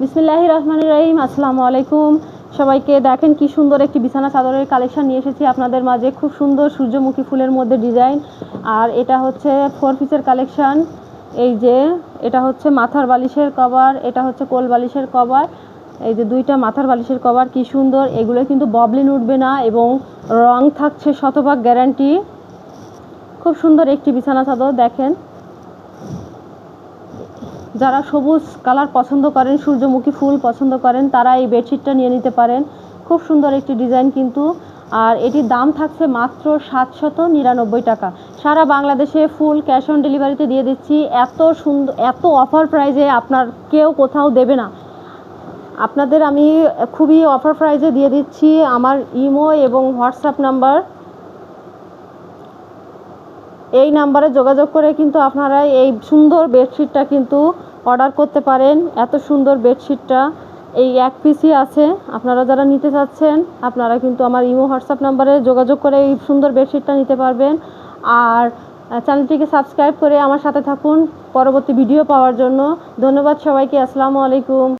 বিসমিল্লাহির রহমানির রহিম। আসসালামু আলাইকুম সবাইকে। দেখেন কি সুন্দর একটি বিছানা চাদরের কালেকশন নিয়ে এসেছি আপনাদের মাঝে। খুব সুন্দর সূর্যমুখী ফুলের মধ্যে ডিজাইন, আর এটা হচ্ছে 4 পিসের কালেকশন। এই যে এটা হচ্ছে মাথার বালিশের কভার, এটা হচ্ছে কোল বালিশের কভার। এই যে দুইটা মাথার বালিশের কভার কি সুন্দর। এগুলো কিন্তু ববলিন উঠবে না এবং রং থাকছে শতভাগ গ্যারান্টি। খুব সুন্দর একটি বিছানা চাদর। দেখেন, যারা সবুজ কালার পছন্দ করেন, সূর্যমুখী ফুল পছন্দ করেন, তারা এই বেডশিটটা নিয়ে নিতে পারেন। খুব সুন্দর একটি ডিজাইন কিন্তু, আর এটির দাম থাকছে মাত্র 799 টাকা। সারা বাংলাদেশে ফুল ক্যাশ অন ডেলিভারিতে দিয়ে দিচ্ছি। এত সুন্দর, এত অফার প্রাইজে আপনার কেউ কোথাও দেবে না। আপনাদের আমি খুবই অফার প্রাইজে দিয়ে দিচ্ছি। আমার ইমো এবং হোয়াটসঅ্যাপ নাম্বার, এই নাম্বারে যোগাযোগ করে কিন্তু আপনারা এই সুন্দর বেডশিটটা কিন্তু অর্ডার করতে পারেন। এত সুন্দর বেডশিটটা এই এক পিসই আছে। আপনারা যারা নিতে চাচ্ছেন, আপনারা কিন্তু আমার ইমো হোয়াটসঅ্যাপ নাম্বারে যোগাযোগ করে এই সুন্দর বেডশিটটা নিতে পারবেন। আর চ্যানেলটিকে সাবস্ক্রাইব করে আমার সাথে থাকুন পরবর্তী ভিডিও পাওয়ার জন্য। ধন্যবাদ সবাইকে। আসসালামু আলাইকুম।